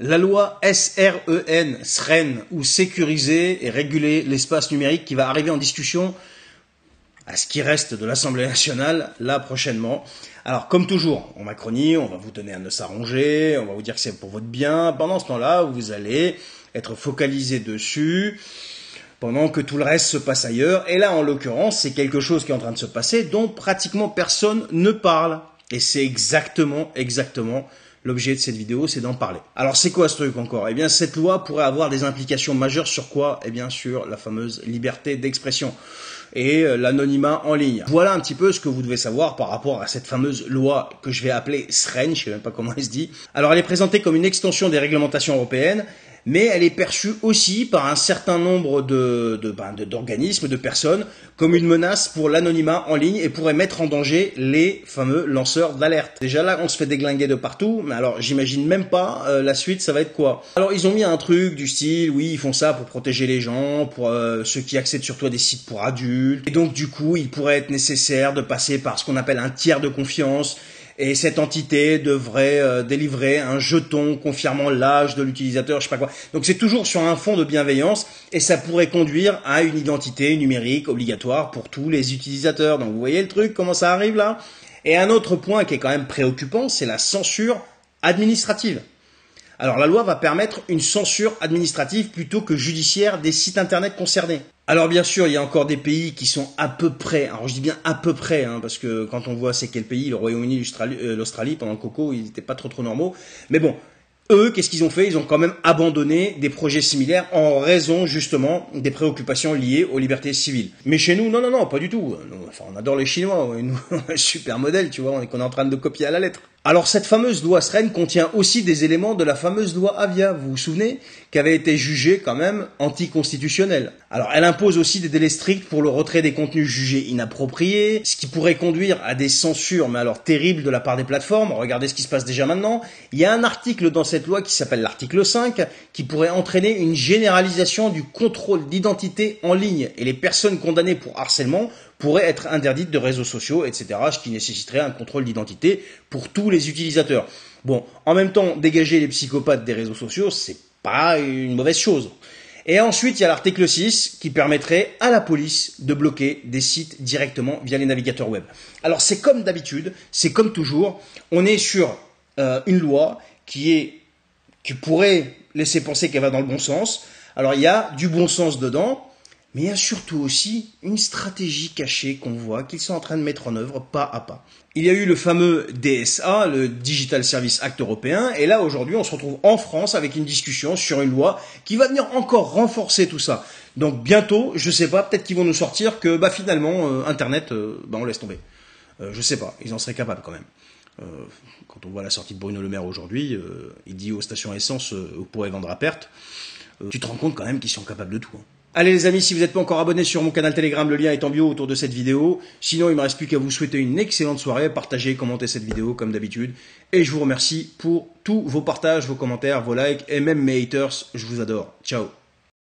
La loi SREN, ou sécuriser et réguler l'espace numérique, qui va arriver en discussion à ce qui reste de l'Assemblée nationale, là, prochainement. Alors, comme toujours, en Macronie, on va vous donner un os à ronger, on va vous dire que c'est pour votre bien. Pendant ce temps-là, vous allez être focalisé dessus, pendant que tout le reste se passe ailleurs. Et là, en l'occurrence, c'est quelque chose qui est en train de se passer, dont pratiquement personne ne parle. Et c'est exactement l'objet de cette vidéo, c'est d'en parler. Alors c'est quoi ce truc encore? Eh bien cette loi pourrait avoir des implications majeures sur quoi? Eh bien sur la fameuse liberté d'expression et l'anonymat en ligne. Voilà un petit peu ce que vous devez savoir par rapport à cette fameuse loi que je vais appeler SREN, je sais même pas comment elle se dit. Alors elle est présentée comme une extension des réglementations européennes, mais elle est perçue aussi par un certain nombre d'organismes, de personnes, comme une menace pour l'anonymat en ligne et pourrait mettre en danger les fameux lanceurs d'alerte. Déjà là, on se fait déglinguer de partout, mais alors j'imagine même pas la suite, ça va être quoi? Alors ils ont mis un truc du style, oui, ils font ça pour protéger les gens, pour ceux qui accèdent surtout à des sites pour adultes, et donc du coup, il pourrait être nécessaire de passer par ce qu'on appelle un tiers de confiance. Et cette entité devrait délivrer un jeton confirmant l'âge de l'utilisateur, je sais pas quoi. Donc c'est toujours sur un fond de bienveillance et ça pourrait conduire à une identité numérique obligatoire pour tous les utilisateurs. Donc vous voyez le truc, comment ça arrive là? Et un autre point qui est quand même préoccupant, c'est la censure administrative. Alors la loi va permettre une censure administrative plutôt que judiciaire des sites internet concernés. Alors bien sûr, il y a encore des pays qui sont à peu près, alors je dis bien à peu près, parce que quand on voit c'est quel pays, le Royaume-Uni, l'Australie, pendant le Coco, ils n'étaient pas trop normaux. Mais bon, eux, qu'est-ce qu'ils ont fait? Ils ont quand même abandonné des projets similaires en raison justement des préoccupations liées aux libertés civiles. Mais chez nous, non, pas du tout. Enfin, on adore les Chinois, nous, on a un super modèle, tu vois, qu'on est en train de copier à la lettre. Alors cette fameuse loi SREN contient aussi des éléments de la fameuse loi Avia, vous vous souvenez, qui avait été jugée quand même anticonstitutionnelle. Alors elle impose aussi des délais stricts pour le retrait des contenus jugés inappropriés, ce qui pourrait conduire à des censures, mais alors terribles de la part des plateformes. Regardez ce qui se passe déjà maintenant. Il y a un article dans cette loi qui s'appelle l'article 5, qui pourrait entraîner une généralisation du contrôle d'identité en ligne, et les personnes condamnées pour harcèlement pourraient être interdites de réseaux sociaux, etc., ce qui nécessiterait un contrôle d'identité pour tous les utilisateurs. Bon, en même temps, dégager les psychopathes des réseaux sociaux, c'est pas une mauvaise chose. Et ensuite, il y a l'article 6 qui permettrait à la police de bloquer des sites directement via les navigateurs web. Alors c'est comme d'habitude, c'est comme toujours, on est sur une loi qui pourrait laisser penser qu'elle va dans le bon sens. Alors il y a du bon sens dedans, mais il y a surtout aussi une stratégie cachée qu'on voit qu'ils sont en train de mettre en œuvre pas à pas. Il y a eu le fameux DSA, le Digital Service Act européen, et là aujourd'hui on se retrouve en France avec une discussion sur une loi qui va venir encore renforcer tout ça. Donc bientôt, je sais pas, peut-être qu'ils vont nous sortir que finalement Internet, on laisse tomber. Je sais pas, ils en seraient capables quand même. Quand on voit la sortie de Bruno Le Maire aujourd'hui, il dit aux stations essence, vous pourrez vendre à perte. Tu te rends compte quand même qu'ils sont capables de tout. Allez les amis, si vous n'êtes pas encore abonné sur mon canal Telegram, le lien est en bio autour de cette vidéo. Sinon, il ne me reste plus qu'à vous souhaiter une excellente soirée. Partagez, commentez cette vidéo comme d'habitude. Et je vous remercie pour tous vos partages, vos commentaires, vos likes et même mes haters. Je vous adore. Ciao.